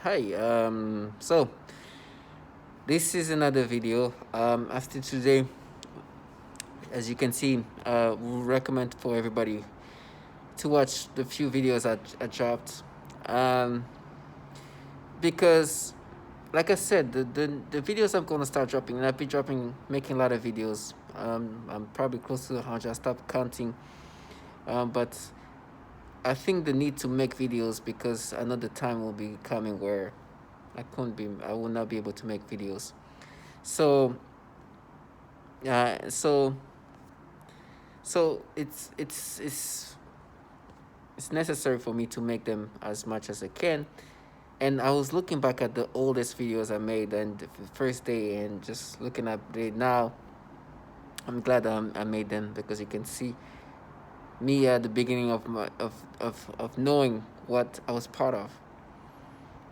Hi, so this is another video. After today, as you can see, we recommend for everybody to watch the few videos I dropped. Um, because, like I said, the videos I'm going to start dropping, and I've been making a lot of videos. I'm probably close to 100. I stopped counting. But I think the need to make videos because I know the time will be coming where I will not be able to make videos. So uh, so so it's necessary for me to make them as much as I can. And I was looking back at the oldest videos I made and the first day, and just looking at it now. I'm glad I made them because you can see me at the beginning of my of knowing what I was part of.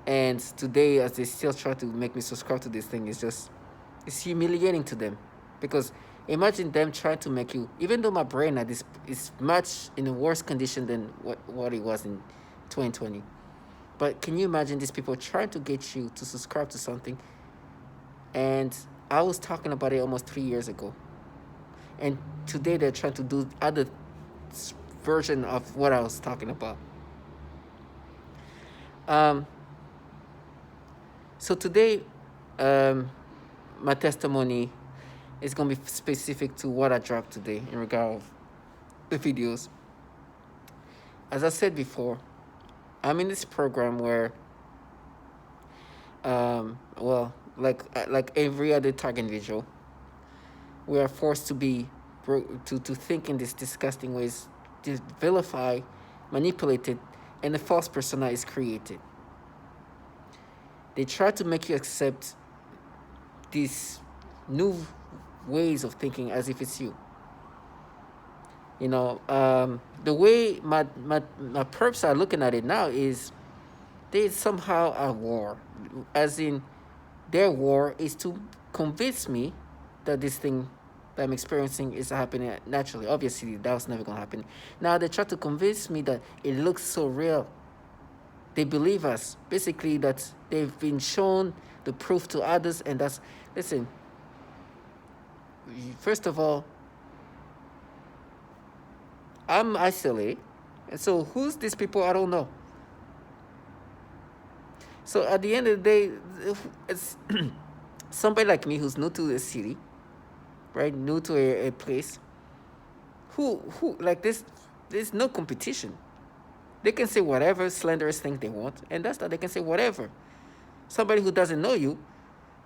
And today, as they still try to make me subscribe to this thing, it's humiliating to them, because imagine them trying to make you, even though my brain at this is much in a worse condition than what it was in 2020. But can you imagine these people trying to get you to subscribe to something? And I was talking about it almost 3 years ago, and today they're trying to do other version of what I was talking about. Um, so today, um, my testimony is gonna be specific to what I dropped today in regard of the videos. As I said before, I'm in this program where, well, like every other target individual, we are forced to to think in these disgusting ways, to vilify, manipulated, and a false persona is created. They try to make you accept these new ways of thinking as if it's you. The way my perps are looking at it now is they somehow are war, as in their war is to convince me that this thing that I'm experiencing is happening naturally. Obviously, that was never gonna happen. Now they try to convince me that it looks so real. They believe us, basically, that they've been shown the proof to others, and that's, listen. First of all, I'm isolated, and so who's these people? I don't know. So at the end of the day, it's somebody like me who's new to the city, right? New to a place. Who like this? There's no competition. They can say whatever slanderous thing they want, and that's that. They can say whatever. Somebody who doesn't know you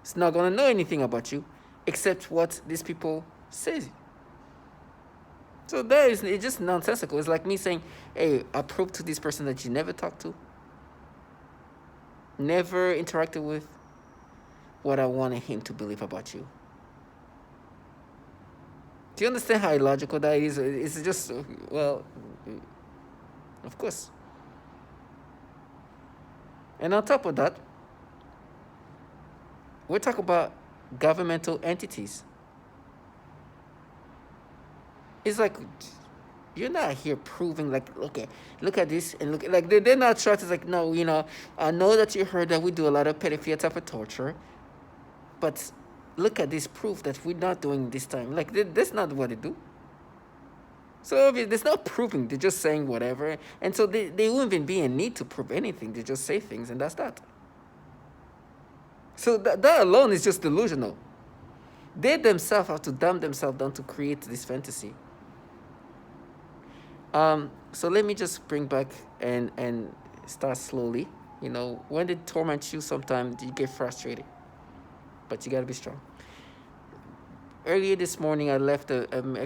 is not gonna know anything about you, except what these people say. So it's just nonsensical. It's like me saying, "Hey, I prove to this person that you never talked to, never interacted with, what I wanted him to believe about you." Do you understand how illogical that is? It's just, well, of course. And on top of that, we're talking about governmental entities. It's like you're not here proving, like, okay, look at this, and look, like they're not trying to, like, no, I know that you heard that we do a lot of pedophilia type of torture, but look at this proof that we're not doing this time. Like, that's not what they do. So there's no proving. They're just saying whatever. And so they won't even be in need to prove anything. They just say things, and that's that. So that alone is just delusional. They themselves have to dumb themselves down to create this fantasy. So let me just bring back and start slowly. When they torment you, sometimes you get frustrated, but you gotta be strong. Earlier this morning, I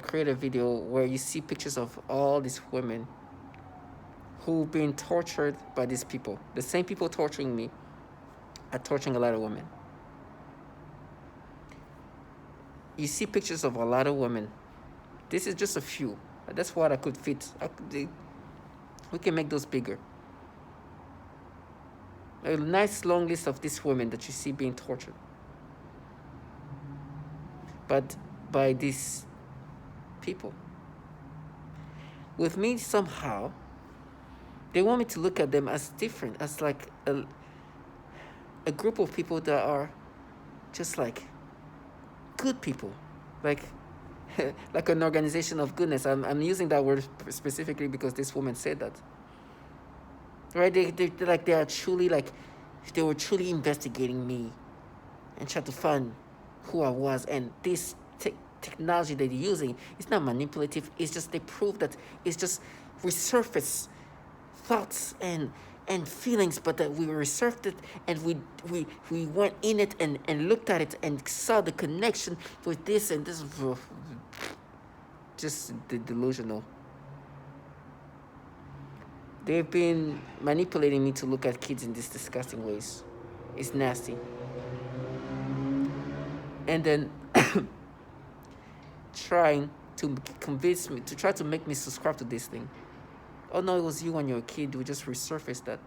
created a video where you see pictures of all these women who've been tortured by these people. The same people torturing me are torturing a lot of women. You see pictures of a lot of women. This is just a few. That's what I could fit. We can make those bigger. A nice long list of these women that you see being tortured. But by these people. With me, somehow, they want me to look at them as different, as like a group of people that are just like good people, like like an organization of goodness. I'm using that word specifically because this woman said that. Right? They like they are truly like they were truly investigating me and trying to find who I was. And this technology that they're using is not manipulative. It's just they prove that it's just resurface thoughts and feelings, but that we resurfaced it and we went in it and looked at it and saw the connection with this and this. Just delusional. They've been manipulating me to look at kids in these disgusting ways. It's nasty. And then trying to convince me, to try to make me subscribe to this thing. Oh no, it was you when you were a kid. We just resurfaced that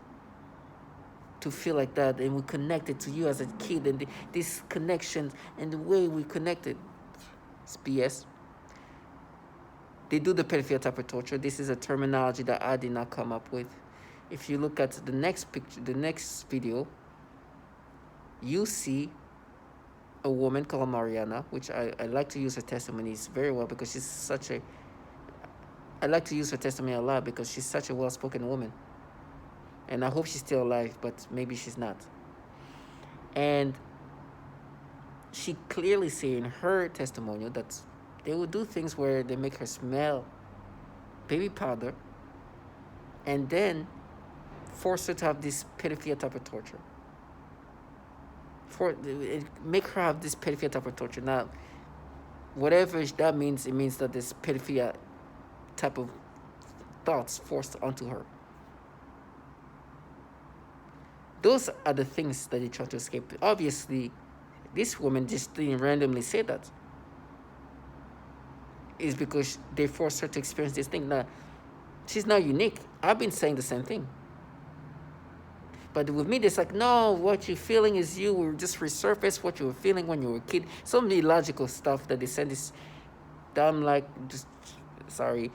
to feel like that, and we connected to you as a kid, and this connection and the way we connected. It's BS. They do the pedophile type of torture. This is a terminology that I did not come up with. If you look at the next picture, the next video, you see a woman called Mariana, which I like to use her testimonies very well because she's such a, I like to use her testimony a lot because she's such a well-spoken woman. And I hope she's still alive, but maybe she's not. And she clearly said in her testimonial that they will do things where they make her smell baby powder and then force her to have this pedophilia type of torture. Make her have this pedophilia type of torture. Now, whatever that means, it means that this pedophilia type of thoughts forced onto her. Those are the things that they try to escape. Obviously, this woman just didn't randomly say that. It's because they forced her to experience this thing. Now, she's not unique. I've been saying the same thing. But with me, it's like, no, what you're feeling is you will just resurface what you were feeling when you were a kid. Some illogical stuff that they send this dumb, like, just, sorry,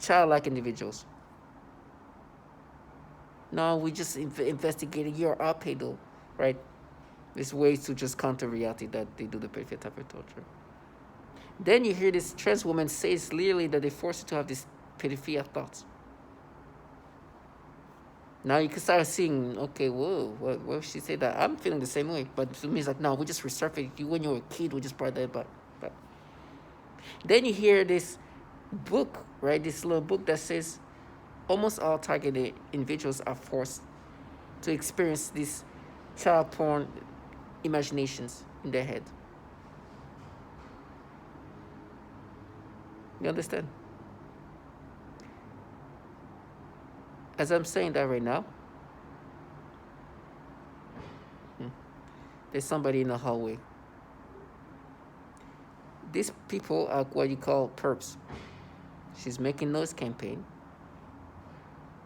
childlike individuals. No, we just investigating your pedo, right? There's ways to just counter reality that they do the pedophilia type of torture. Then you hear this trans woman say clearly that they force you to have these pedophilia thoughts. Now you can start seeing, okay, whoa, what she said that? I'm feeling the same way. But to me, it's like, no, we just resurfaced you when you were a kid. We just brought that back. But then you hear this book, right? This little book that says almost all targeted individuals are forced to experience these child porn imaginations in their head. You understand? As I'm saying that right now, there's somebody in the hallway. These people are what you call perps. She's making noise campaign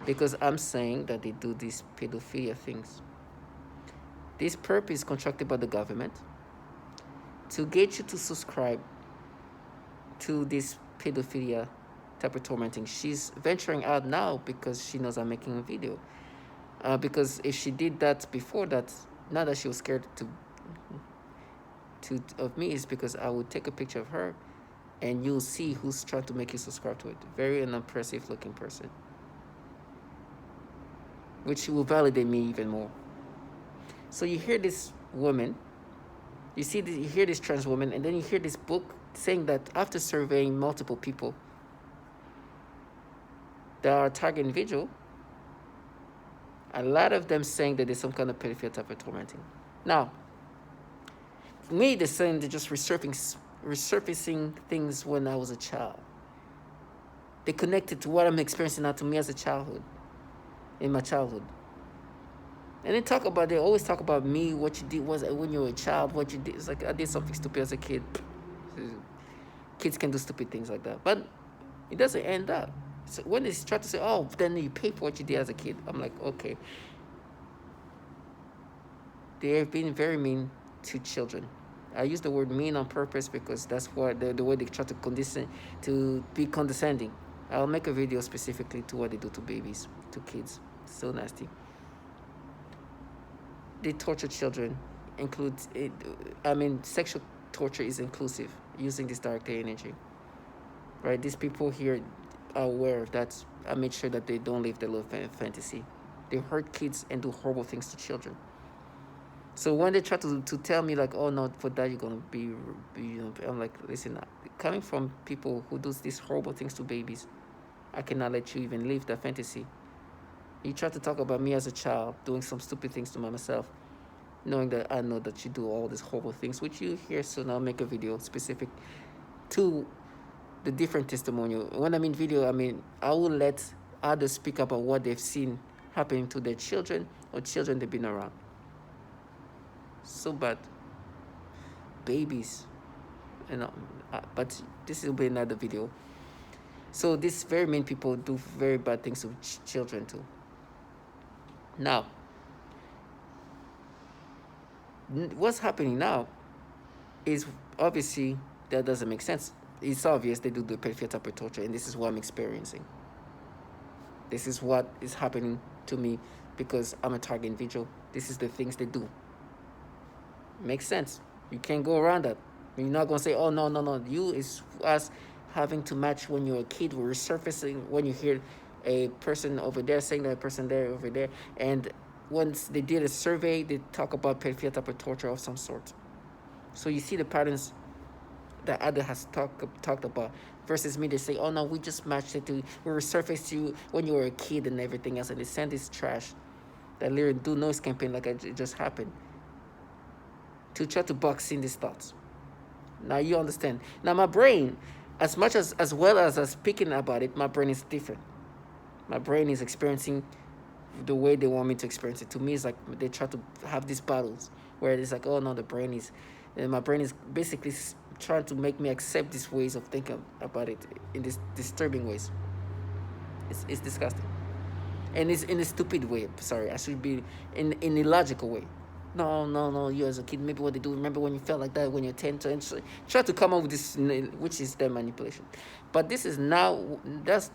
because I'm saying that they do these pedophilia things. This perp is contracted by the government to get you to subscribe to this pedophilia type of tormenting. She's venturing out now because she knows I'm making a video. Because if she did that before that, now that she was scared of me, is because I would take a picture of her and you'll see who's trying to make you subscribe to it. Very unimpressive looking person. Which will validate me even more. So you hear this woman, you hear this trans woman, and then you hear this book saying that after surveying multiple people that are target individual, a lot of them saying that there's some kind of pedophilia type of tormenting. Now, for me, they're saying they're just resurfacing things when I was a child. They connected to what I'm experiencing now to me as a childhood, in my childhood. And they always talk about me, what you did was when you were a child, what you did. It's like, I did something stupid as a kid. Kids can do stupid things like that. But it doesn't end up. So when they try to say, oh, then you pay for what you did as a kid, I'm like, okay. They have been very mean to children. I use the word mean on purpose because that's what the way they try to be condescending. I'll make a video specifically to what they do to babies, to kids. So nasty. they torture children includes it. I mean, sexual torture is inclusive using this dark energy, right? These people here are aware of that. I made sure that they don't live their little fantasy. They hurt kids and do horrible things to children. So when they try to tell me like, oh no, for that you're gonna I'm like, listen, coming from people who do these horrible things to babies, I cannot let you even live that fantasy. You try to talk about me as a child doing some stupid things to myself, knowing that I know that you do all these horrible things, which you hear soon. I'll make a video specific to the different testimonial. When I mean video, I mean I will let others speak about what they've seen happening to their children or children they've been around. So bad. Babies, you know, but this will be another video. So these very mean people do very bad things to children too. Now, what's happening now is obviously that doesn't make sense. It's obvious they do the pedophilia type of torture, and this is what I'm experiencing. This is what is happening to me because I'm a target individual. This is the things they do. Makes sense. You can't go around that. You're not gonna say, oh no. You is us having to match when you're a kid. We're resurfacing when you hear a person over there saying that a person there over there. And once they did a survey, they talk about pedophilia type of torture of some sort. So you see the patterns that Ada has talked about versus me. They say, oh no, we just matched it to, we resurfaced you when you were a kid and everything else, and they send this trash that literally do noise campaign like it just happened to try to box in these thoughts. Now you understand. Now my brain, as much as well as speaking about it, my brain is different. My brain is experiencing the way they want me to experience it. To me, it's like they try to have these battles where it's like, oh no, the brain is, and my brain is basically trying to make me accept these ways of thinking about it in these disturbing ways. It's disgusting, and it's in a stupid way. Sorry, I should be in a logical way. No. You as a kid, maybe what they do. Remember when you felt like that when you're 10, try to come up with this, which is their manipulation. But this is now that's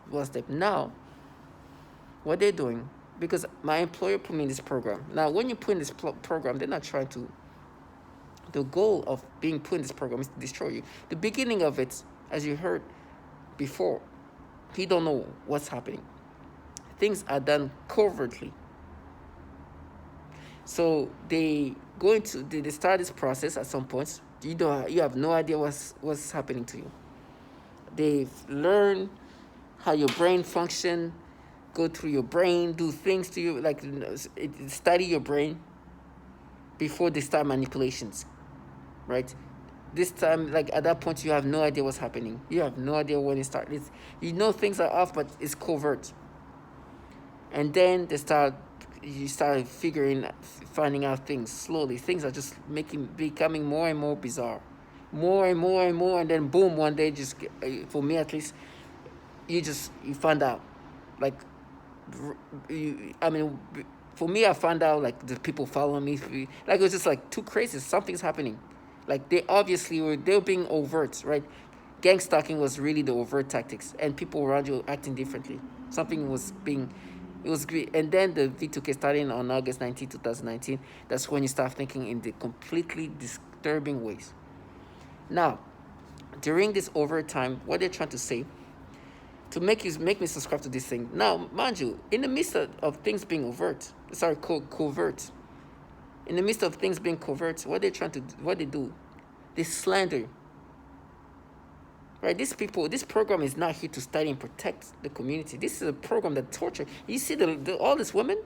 one step. Now, what they're doing, because my employer put me in this program. Now, when you put in this program, they're not trying to. The goal of being put in this program is to destroy you. The beginning of it, as you heard before, he don't know what's happening. Things are done covertly. So they start this process at some points. You have no idea what's happening to you. They learn how your brain function, go through your brain, do things to you, like study your brain before they start manipulations, right? This time, like at that point, you have no idea what's happening. You have no idea when it starts. You know things are off, but it's covert. And then you start finding out things slowly. Things are just becoming more and more bizarre, more and more, and then boom, one day, just for me at least, you find out, like, for me, I found out like the people following me, like it was just like too crazy. Something's happening, like they were being overt, right? Gang stalking was really the overt tactics, and people around you acting differently. Something was being. It was great. And then the V2K starting on August 19, 2019, that's when you start thinking in the completely disturbing ways. Now, during this overtime, what they're trying to say, to make me subscribe to this thing. Now, mind you, in the midst of things being covert, in the midst of things being covert, what they do, they slander. Right, this program is not here to study and protect the community. This is a program that torture. You see all these women.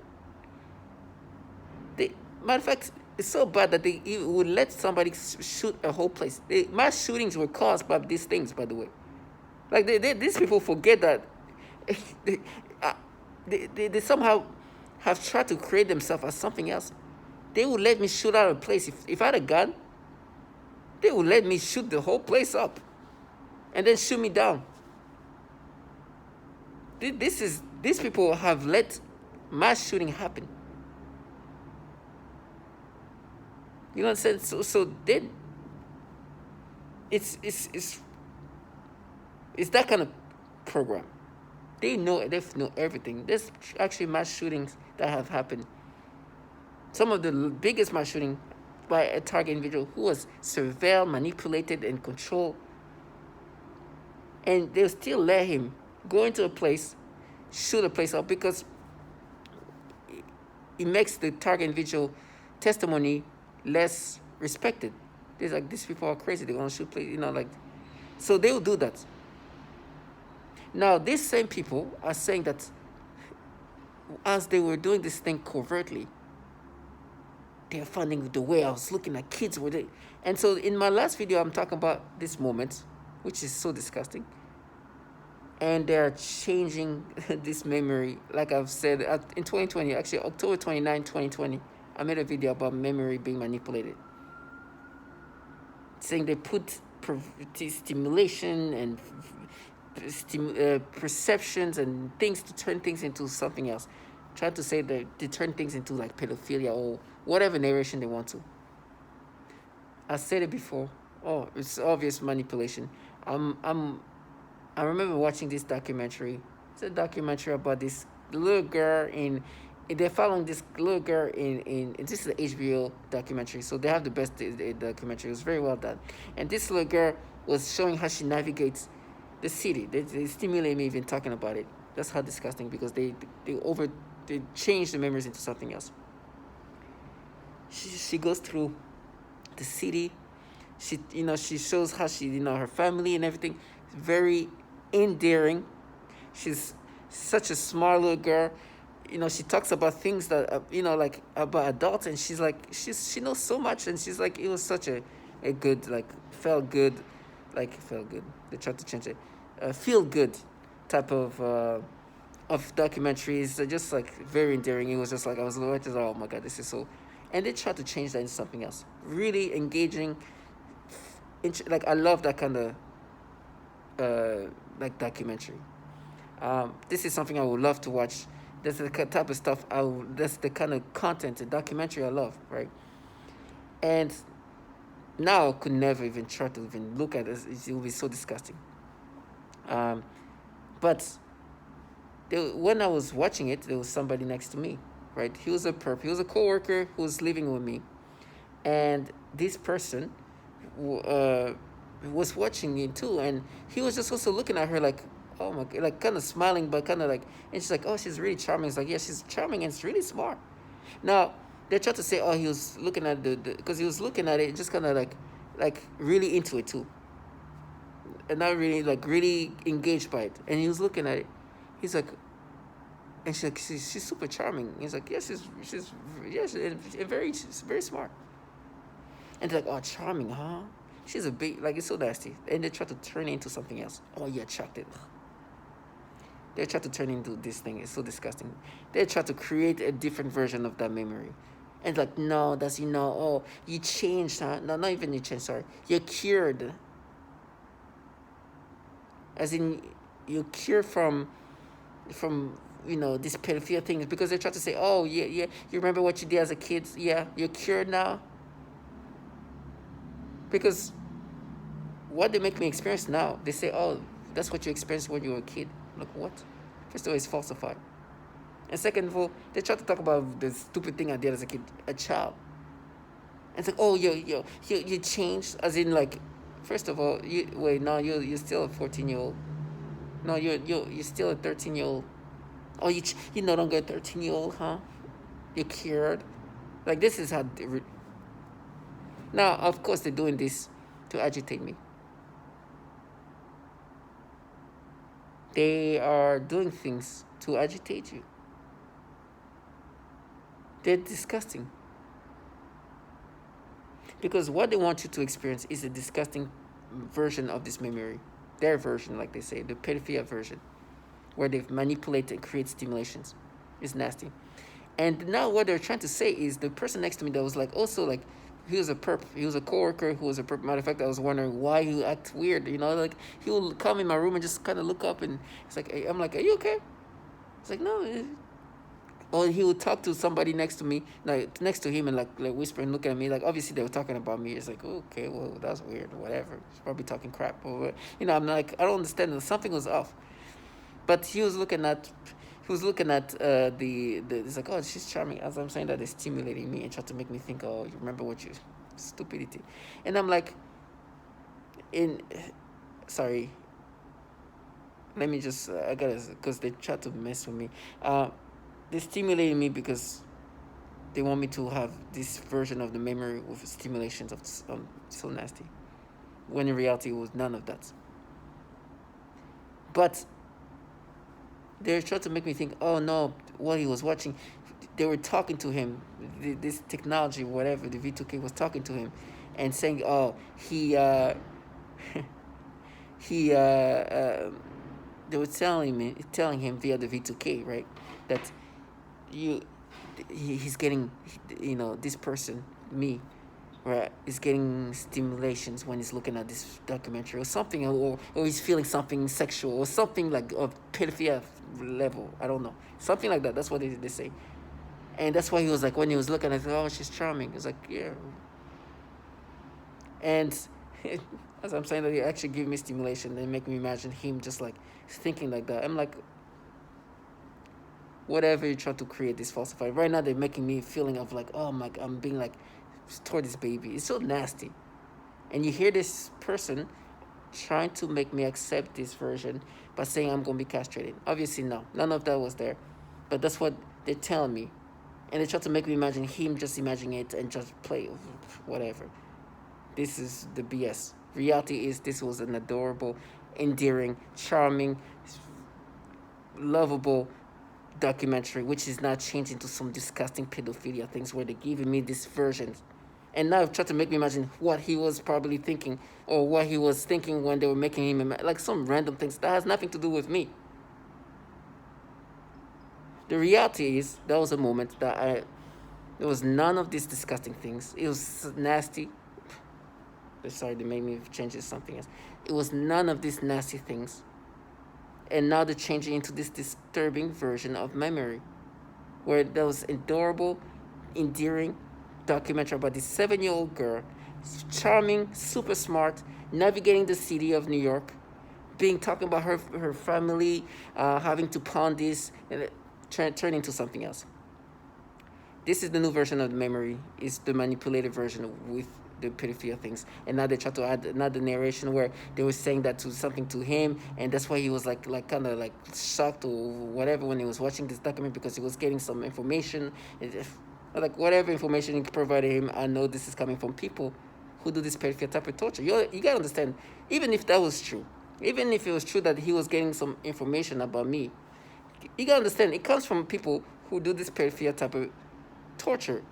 Matter of fact, it's so bad that they would let somebody shoot a whole place. Mass shootings were caused by these things, by the way. Like these people forget that they somehow have tried to create themselves as something else. They would let me shoot out a place. If I had a gun, they would let me shoot the whole place up and then shoot me down. These people have let mass shooting happen. You know what I'm saying? So then it's that kind of program. They know everything. There's actually mass shootings that have happened Some of the biggest mass shooting by a target individual who was surveilled, manipulated, and controlled, and they'll still let him go into a place, shoot a place up, because it makes the target individual testimony less respected. There's like, these people are crazy. They want to shoot place, like, so they will do that. Now, these same people are saying that as they were doing this thing covertly, they're finding the way. I was looking at kids with it. And so in my last video, I'm talking about this moment, which is so disgusting. And they're changing this memory. Like I've said, in 2020, actually October 29, 2020, I made a video about memory being manipulated. Saying they put stimulation and perceptions and things to turn things into something else. Trying to say that they turn things into like pedophilia or whatever narration they want to. I said it before. Oh, it's obvious manipulation. I remember watching this documentary. It's a documentary about this little girl in. They're following this little girl in this is an HBO documentary, so they have the best documentary. It was very well done, and this little girl was showing how she navigates the city. They stimulate me even talking about it. That's how disgusting, because they change the memories into something else. She goes through the city. She shows how she her family and everything. Very endearing. She's such a smart little girl. She talks about things that like about adults, and she's like she knows so much, and she's like, it was such a good, like, felt good. They tried to change it. Feel good type of documentaries. They're just like very endearing. It was just like I was like, oh my god, this is so. And they tried to change that into something else. Really engaging. Like, I love that kind of like documentary. This is something I would love to watch. That's the type of stuff that's the kind of content, the documentary I love, right? And now I could never even try to even look at it. It would be so disgusting. But when I was watching it, there was somebody next to me, right? He was a perp. He was a coworker who was living with me, and this person was watching me too, and he was just also looking at her like, oh my god, like kind of smiling, but kind of like, and she's like, oh, she's really charming. It's like, yeah, she's charming and she's really smart. Now they tried to say, oh, he was looking at because he was looking at it, just kind of like really into it too, and not really like really engaged by it. And he was looking at it. He's like, and she's like, she's super charming. He's like, yes, she's she's very smart. And they're like, oh, charming, huh? She's a big, like, it's so nasty. And they try to turn it into something else. Oh, you're attracted. They try to turn it into this thing. It's so disgusting. They try to create a different version of that memory. And like, no, that's, oh, you changed, huh? No, not even you changed, sorry. You're cured. As in, you're cured from these pedophilia things, because they try to say, oh, yeah, you remember what you did as a kid? Yeah, you're cured now. Because what they make me experience now, they say, oh, that's what you experienced when you were a kid. I'm like, what? First of all, it's falsified. And second of all, they try to talk about the stupid thing I did as a kid, a child. And it's like, oh, you changed, as in, like, first of all, you're still a 14-year-old. No, you're still a 13-year-old. Oh, you're no longer a 13-year-old, huh? You're cured. Like, this is how now, of course, they're doing this to agitate me. They are doing things to agitate you. They're disgusting. Because what they want you to experience is a disgusting version of this memory. Their version, like they say, the pedophilia version, where they manipulate and create stimulations. It's nasty. And now what they're trying to say is the person next to me that was like, also like, he was a perp. He was a coworker who was a perp. Matter of fact, I was wondering why he act weird. Like, he would come in my room and just kind of look up, and it's like, I'm like, are you okay? It's like, no. Or he would talk to somebody next to me, like next to him, and like whisper and look at me. Like, obviously they were talking about me. It's like, okay, well, that's weird. Whatever. He's probably talking crap. Or I'm like, I don't understand. Something was off. But he was looking at He was looking at the. It's like, oh, she's charming. As I'm saying that, they're stimulating me and trying to make me think, oh, you remember what you stupidity, and I'm like, in, sorry, let me just I gotta because they try to mess with me. They stimulating me because they want me to have this version of the memory with stimulations of so nasty. When in reality, it was none of that. But they're trying to make me think, oh no, what he was watching, they were talking to him. This technology, whatever, the V2K was talking to him, and saying, oh, he he they were telling him via the V2K, right, that you he's getting, this person, me, right, is getting stimulations when he's looking at this documentary or something, or he's feeling something sexual or something like of pedophilia level. I don't know, something like that. That's what they say, and that's why he was like, when he was looking at, oh, she's charming. It's like, yeah, and as I'm saying that, they actually give me stimulation. They make me imagine him just like thinking like that. I'm like, whatever you try to create this falsified. Right now, they're making me feeling of like, oh my, I'm being like toward this baby. It's so nasty. And you hear this person trying to make me accept this version by saying I'm gonna be castrated. Obviously, no, none of that was there, but that's what they're telling me, and they try to make me imagine him just imagining it and just play whatever. This is the BS. Reality is this was an adorable, endearing, charming, lovable documentary, which is now changed into some disgusting pedophilia things where they're giving me this version. And now I've tried to make me imagine what he was probably thinking or what he was thinking when they were making him like some random things that has nothing to do with me. The reality is that was a moment that there was none of these disgusting things. It was nasty. Sorry, they made me change it to something else. It was none of these nasty things. And now they're changing into this disturbing version of memory, where there was adorable, endearing documentary about this 7-year-old girl, charming, super smart, navigating the city of New York, being talking about her family, having to pawn this, and turn into something else. This is the new version of the memory. It's the manipulated version with the pedophilia things, and now they try to add another narration where they were saying that to something to him, and that's why he was like kind of like shocked or whatever when he was watching this document, because he was getting some information, like whatever information he provided him. I know this is coming from people who do this pedophilia type of torture. You gotta understand, even if that was true, even if it was true that he was getting some information about me, you gotta understand it comes from people who do this pedophilia type of torture,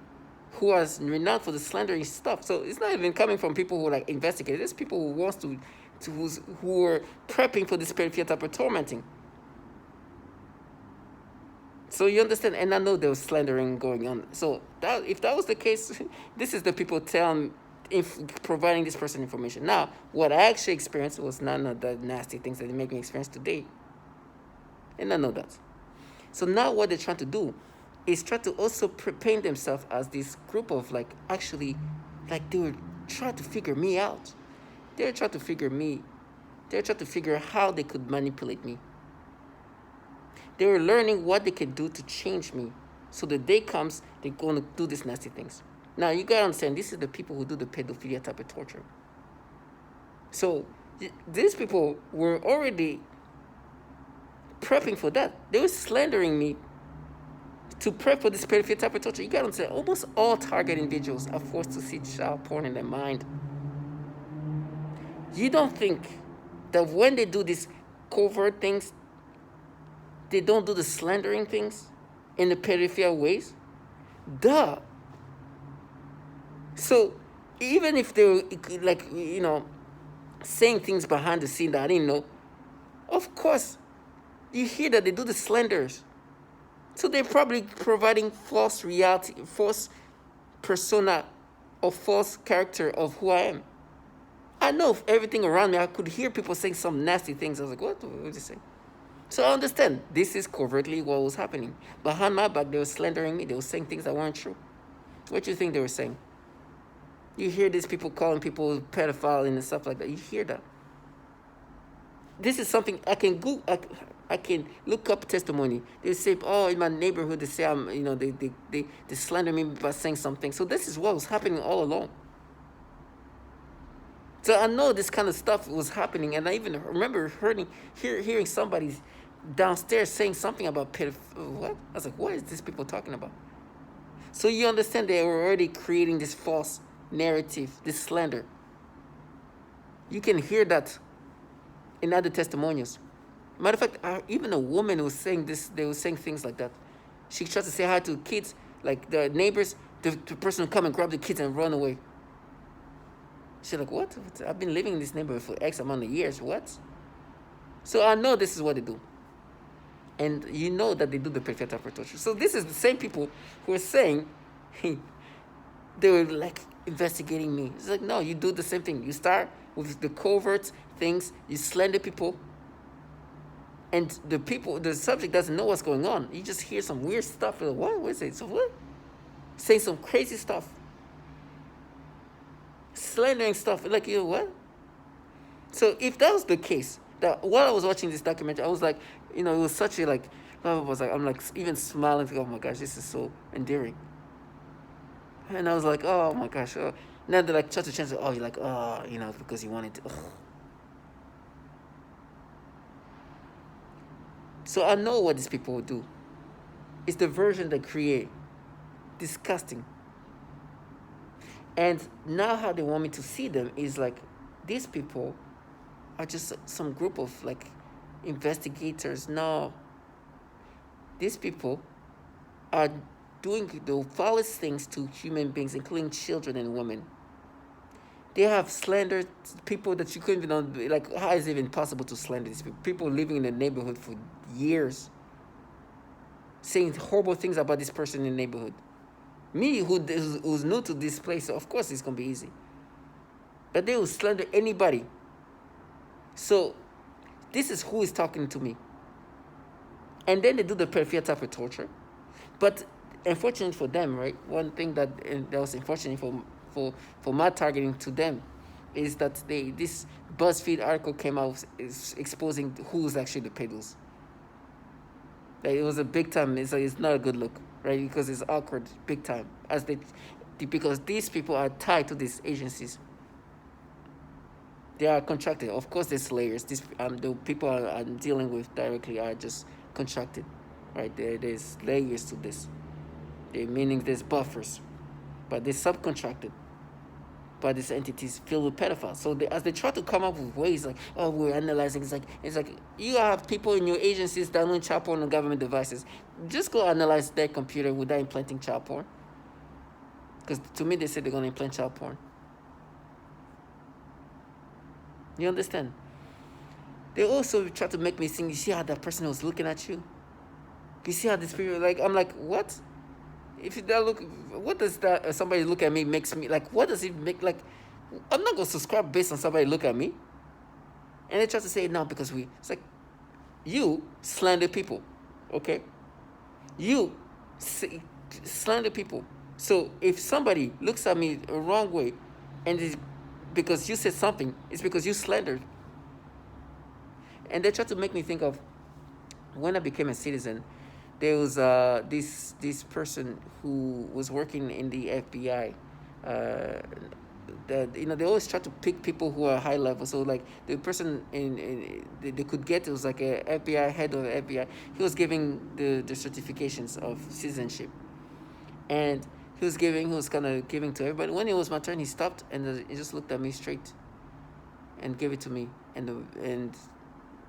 who are renowned for the slandering stuff. So it's not even coming from people who like investigate. It's people who wants who are prepping for this pedophilia type of tormenting. So you understand, and I know there was slandering going on. So that if that was the case, this is the people providing this person information. Now, what I actually experienced was none of the nasty things that they make me experience today, and I know that. So now what they're trying to do is try to also paint themselves as this group of like actually, like they were trying to figure me out. They're trying to figure me. They're trying to figure out how they could manipulate me. They were learning what they could do to change me. So the day comes, they're going to do these nasty things. Now, you got to understand, this is the people who do the pedophilia type of torture. So these people were already prepping for that. They were slandering me to prep for this pedophilia type of torture. You got to understand, almost all target individuals are forced to see child porn in their mind. You don't think that when they do these covert things, they don't do the slandering things in the pedophilia ways? Duh. So even if they were like, saying things behind the scene that I didn't know, of course, you hear that they do the slanders. So they're probably providing false reality, false persona, or false character of who I am. I know everything around me. I could hear people saying some nasty things. I was like, what did they say? So I understand this is covertly what was happening. Behind my back, they were slandering me. They were saying things that weren't true. What do you think they were saying? You hear these people calling people pedophile and stuff like that. You hear that. This is something I can Google. I can look up testimony. They say, oh, in my neighborhood, they say I'm, they slander me by saying something. So this is what was happening all along. So I know this kind of stuff was happening, and I even remember hearing somebody downstairs saying something about pedophilia. What? I was like, what is this people talking about? So you understand they were already creating this false narrative, this slander. You can hear that in other testimonials. Matter of fact, even a woman was saying this. They were saying things like that. She tried to say hi to kids, like the neighbors. The person would come and grab the kids and run away. She's like, what? I've been living in this neighborhood for X amount of years. What? So I know this is what they do. And you know that they do the perfect type of torture. So this is the same people who are saying, they were like investigating me. It's like, no, you do the same thing. You start with the covert things. You slander people. And the subject doesn't know what's going on. You just hear some weird stuff. Like, what is it? So what? Saying some crazy stuff. Slandering stuff. Like, what? So if that was the case, that while I was watching this documentary, I was like, it was such a like, I'm like even smiling, thinking, oh my gosh, this is so endearing. And I was like, oh my gosh. Now they're like, try to change it. Oh, you're like, because you wanted to. Oh. So I know what these people will do. It's the version they create. Disgusting. And now how they want me to see them is like, these people are just some group of like investigators. No. These people are doing the foulest things to human beings, including children and women. They have slandered people that you couldn't even, like, how is it even possible to slander these people? People living in the neighborhood for years, saying horrible things about this person in the neighborhood. Me, who's new to this place, so of course it's going to be easy. But they will slander anybody. So this is who is talking to me. And then they do the perfect type of torture. But unfortunately for them, right, one thing that was unfortunate for my targeting to them is that this BuzzFeed article came out is exposing who's actually the pedos. Like, it was a big time. It's not a good look, right? Because it's awkward, big time. Because these people are tied to these agencies. They are contracted. Of course, there's layers. The people I'm dealing with directly are just contracted, right? There's layers to this. Meaning there's buffers, but they're subcontracted by these entities filled with pedophiles. So as they try to come up with ways like, oh, we're analyzing, it's like you have people in your agencies downloading child porn on government devices. Just go analyze their computer without implanting child porn. Because to me, they say they're going to implant child porn. You understand? They also try to make me think, you see how that person was looking at you? You see how this people, like, I'm like, what? If that look, what does that somebody look at me makes me, like, what does it make, like, I'm not going to subscribe based on somebody look at me. And they try to say it now because it's like, you slander people, okay? You slander people. So if somebody looks at me the wrong way and it's because you said something, it's because you slandered. And they try to make me think of when I became a citizen. There was this person who was working in the FBI. They always try to pick people who are high level. So like the person they could get, it was like a FBI head of the FBI. He was giving the certifications of citizenship, and he was kind of giving to everybody. When it was my turn, he stopped and he just looked at me straight, and gave it to me. And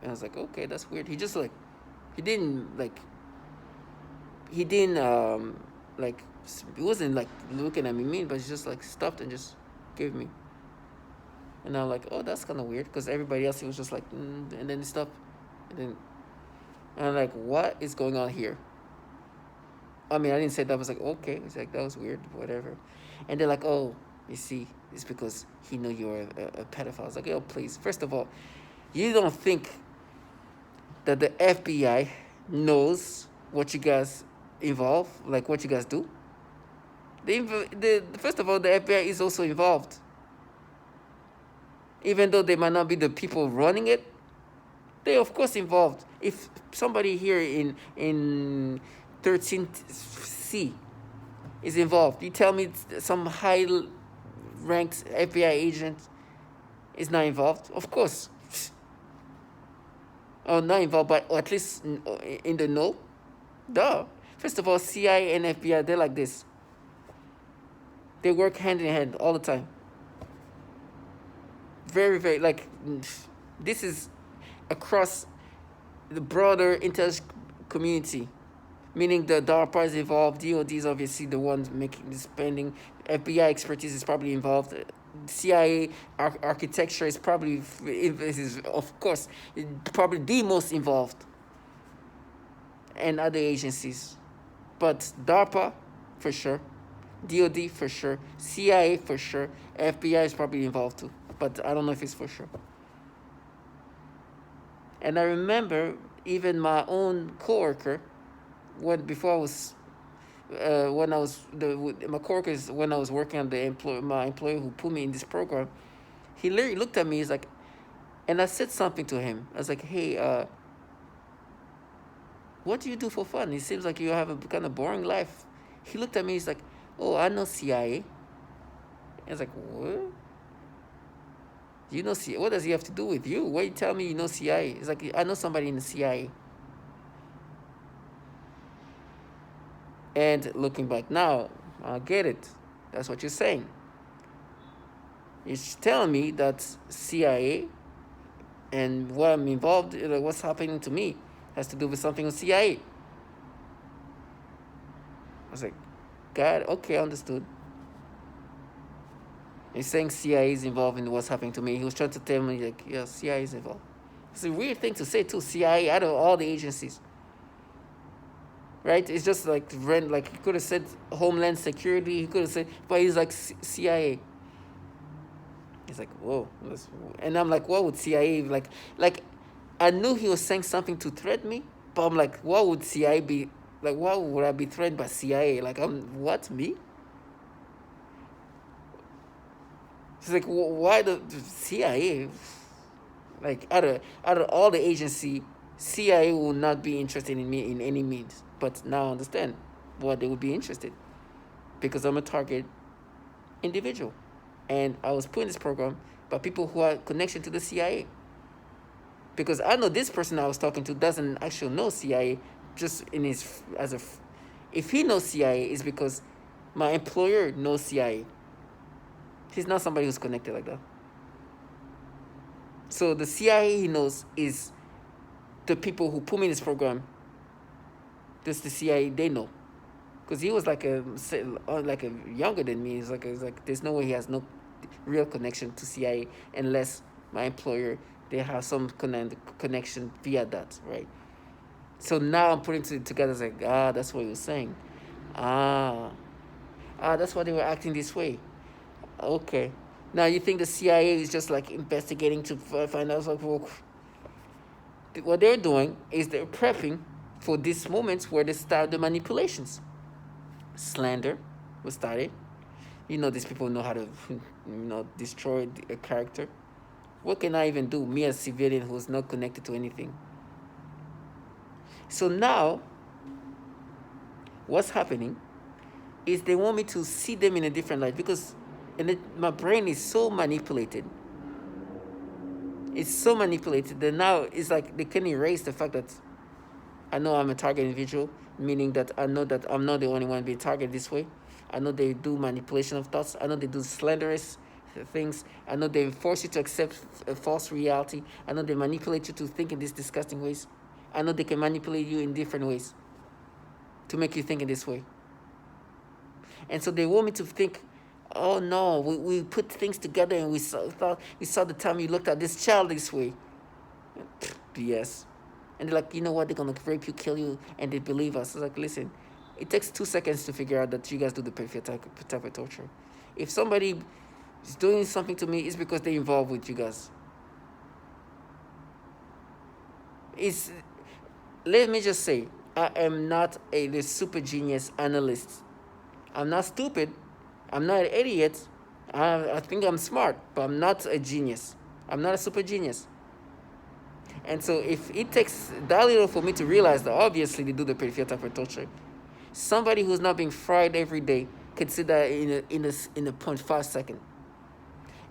I was like, okay, that's weird. He just like, he didn't like he wasn't like looking at me mean, but he just like stopped and just gave me. And I'm like, oh, that's kind of weird, because everybody else, he was just like, and then he stopped. And I'm like, what is going on here? I mean, I didn't say that. I was like, okay. It's like, that was weird, whatever. And they're like, oh, you see, it's because he knew you were a pedophile. I was like, oh, please. First of all, you don't think that the FBI knows what you guys involve, like what you guys do? First of all, the FBI is also involved. Even though they might not be the people running it, They of course involved. If somebody here in 13C is involved, you tell me some high ranked FBI agent is not involved? Of course. Or not involved, but at least in the know. Duh. First of all, CIA and FBI, they're like this. They work hand in hand all the time. Very, very, like, this is across the broader intelligence community, meaning the DARPA is involved, DOD is obviously the ones making the spending, FBI expertise is probably involved, CIA architecture is probably, of course, probably the most involved, and other agencies. But DARPA, for sure, DOD for sure, CIA for sure, FBI is probably involved too, but I don't know if it's for sure. And I remember even my own coworker, when my coworkers when I was working on my employer who put me in this program, he literally looked at me. He's like, and I said something to him. I was like, hey, what do you do for fun? It seems like you have a kind of boring life. He looked at me. He's like, oh, I know CIA. I was like, what? You know CIA? What does he have to do with you? Why you tell me you know CIA? It's like, I know somebody in the CIA. And looking back now, I get it. That's what you're saying. You're telling me that CIA and what I'm involved in, what's happening to me, has to do with something with CIA. I was like, God, okay, understood. He's saying CIA is involved in what's happening to me. He was trying to tell me, like, yeah, CIA is involved. It's a weird thing to say, too. CIA, out of all the agencies. Right? It's just like, he could have said Homeland Security. He could have said, but he's like CIA. He's like, whoa. And I'm like, what would CIA, like, I knew he was saying something to threaten me, but I'm like, what would CIA be, like, why would I be threatened by CIA? Like, what, me? It's like, why the CIA? Like, out of all the agency, CIA will not be interested in me in any means. But now I understand why they would be interested. Because I'm a target individual. And I was put in this program by people who are connection to the CIA. Because I know this person I was talking to doesn't actually know CIA, just in his, if he knows CIA, it's because my employer knows CIA. He's not somebody who's connected like that. So the CIA he knows is the people who put me in this program. This the CIA they know, because he was like a younger than me. It's like there's no way he has no real connection to CIA unless my employer they have some connection via that, right? So now I'm putting it together. It's like that's what he was saying. That's why they were acting this way. Okay. Now you think the CIA is just like investigating to find out, like, well, what they're doing is they're prepping for these moments where they start the manipulations. Slander was started. These people know how to, destroy a character. What can I even do, me as a civilian who's not connected to anything? So now, what's happening is they want me to see them in a different light, because my brain is so manipulated. It's so manipulated that now it's like they can erase the fact that I know I'm a target individual, meaning that I know that I'm not the only one being targeted this way. I know they do manipulation of thoughts. I know they do slanderous things. I know they force you to accept a false reality. I know they manipulate you to think in these disgusting ways. I know they can manipulate you in different ways to make you think in this way. And so they want me to think, oh no, we put things together and we saw the time you looked at this child this way. BS. And they're like, you know what, they're going to rape you, kill you, and they believe us. It's like, listen, it takes 2 seconds to figure out that you guys do the perfect type of torture. If somebody is doing something to me, it's because they're involved with you guys. Let me just say, I am not the super genius analyst. I'm not stupid. I'm not an idiot. I think I'm smart, but I'm not a genius. I'm not a super genius. And so if it takes that little for me to realize that obviously they do the pedophilia type of torture, somebody who's not being fried every day could see that in a 0.5 second.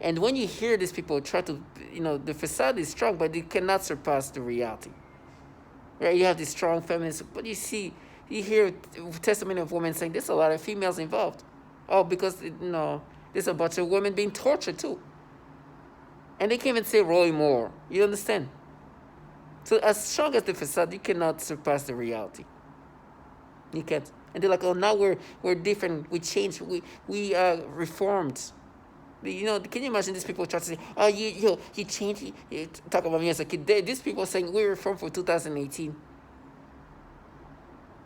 And when you hear these people try to, the facade is strong, but they cannot surpass the reality. Right? You have these strong feminists, but you hear testimony of women saying there's a lot of females involved. Oh, because, there's a bunch of women being tortured too. And they can't even say Roy Moore. You understand? So as strong as the facade, you cannot surpass the reality. You can't. And they're like, oh, now we're different. We changed. We reformed. Can you imagine these people try to say, oh, you changed. You talk about me as a kid. These people saying we reformed for 2018.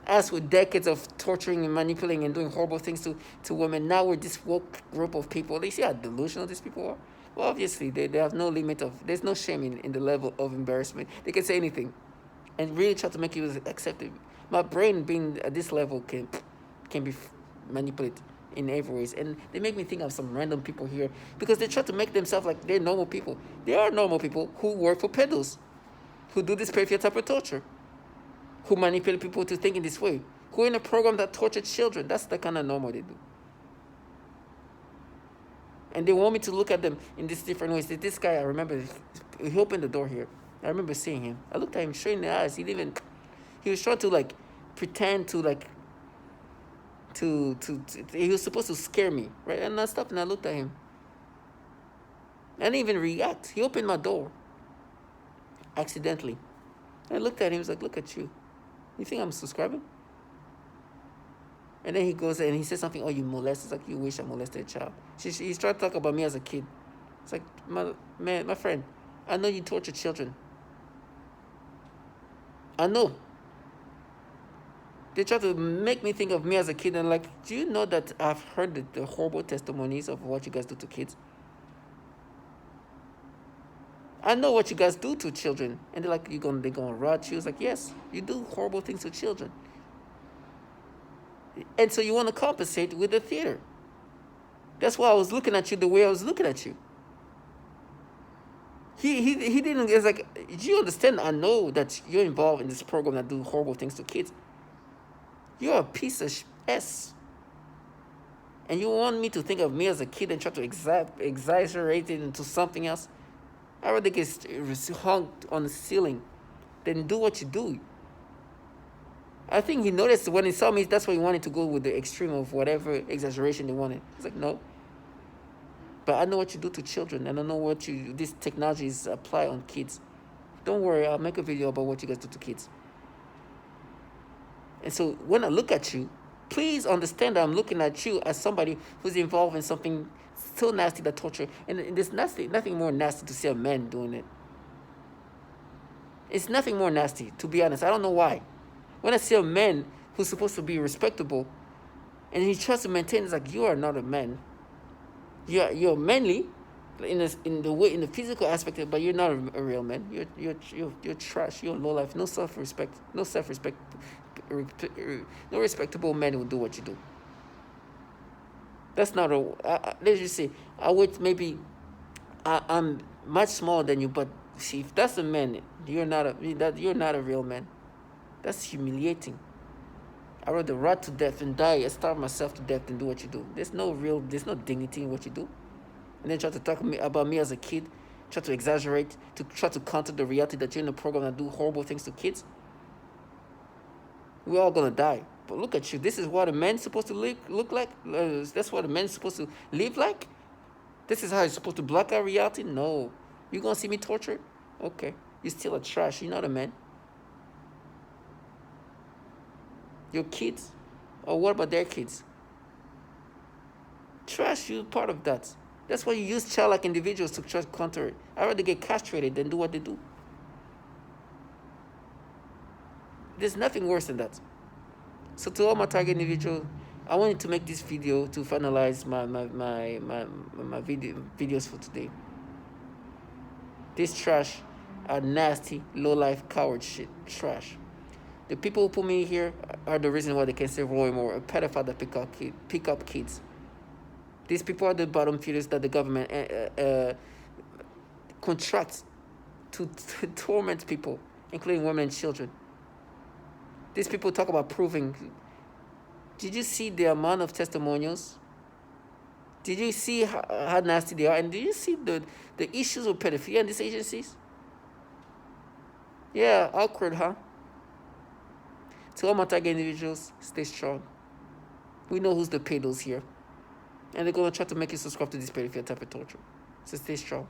As with decades of torturing and manipulating and doing horrible things to women, now we're this woke group of people. They see how delusional these people are. Well, obviously, they have no limit there's no shame in the level of embarrassment. They can say anything and really try to make you accept it. My brain being at this level can be manipulated in every ways. And they make me think of some random people here because they try to make themselves like they're normal people. They are normal people who work for peddlers, who do this pedophilia type of torture, who manipulate people to think in this way, who are in a program that tortured children. That's the kind of normal they do. And they want me to look at them in these different ways. This guy, I remember, he opened the door here. I remember seeing him. I looked at him straight in the eyes. He was trying to pretend to he was supposed to scare me, right? And I stopped and I looked at him. I didn't even react. He opened my door accidentally. I looked at him. He was like, look at you. You think I'm subscribing? And then he goes and he says something, oh, you molested. It's like, you wish I molested a child. He's trying to talk about me as a kid. It's like, my friend, I know you torture children. I know. They try to make me think of me as a kid and like, do you know that I've heard the horrible testimonies of what you guys do to kids? I know what you guys do to children. And they're like, they're gonna rat you. It's like, yes, you do horrible things to children. And so you want to compensate with the theater. That's why I was looking at you the way I was looking at you. He didn't. It's like, do you understand? I know that you're involved in this program that do horrible things to kids. You're a piece of S. And you want me to think of me as a kid and try to exaggerate it into something else? I'd rather get hung on the ceiling than do what you do. I think he noticed when he saw me, that's why he wanted to go with the extreme of whatever exaggeration they wanted. He's like, no. But I know what you do to children, and I know what these technologies apply on kids. Don't worry, I'll make a video about what you guys do to kids. And so when I look at you, please understand that I'm looking at you as somebody who's involved in something so nasty that torture. And there's nothing more nasty to see a man doing it. It's nothing more nasty, to be honest. I don't know why. When I see a man who's supposed to be respectable, and he tries to maintain, it's like, you are not a man. You're manly, in the physical aspect, but you're not a real man. You're trash. You're low life. No self-respect. No self-respect. No respectable man will do what you do. That's not let's just say I'm much smaller than you, but see, if that's a man, you're not a real man. That's humiliating. I'd rather rot to death and die and starve myself to death than do what you do. There's no dignity in what you do. And then try to talk about me as a kid, try to exaggerate, to try to counter the reality that you're in a program that do horrible things to kids. We're all gonna die. But look at you. This is what a man's supposed to look like? That's what a man's supposed to live like? This is how you're supposed to block out reality? No. You gonna see me tortured? Okay. You're still a trash. You're not a man. Your kids? Or what about their kids? Trash, you're part of that. That's why you use childlike individuals to try to counter it. I'd rather get castrated than do what they do. There's nothing worse than that. So to all my target individuals, I wanted to make this video to finalize my videos for today. This trash are nasty, low-life, coward shit. Trash. The people who put me here are the reason why they can say Roy Moore, a pedophile that pick up kids. These people are the bottom feeders that the government contracts to torment people, including women and children. These people talk about proving. Did you see the amount of testimonials? Did you see how nasty they are? And did you see the issues with pedophilia in these agencies? Yeah, awkward, huh? To all my target individuals, stay strong. We know who's the pedos here. And they're going to try to make you subscribe to this pedophilia type of torture. So stay strong.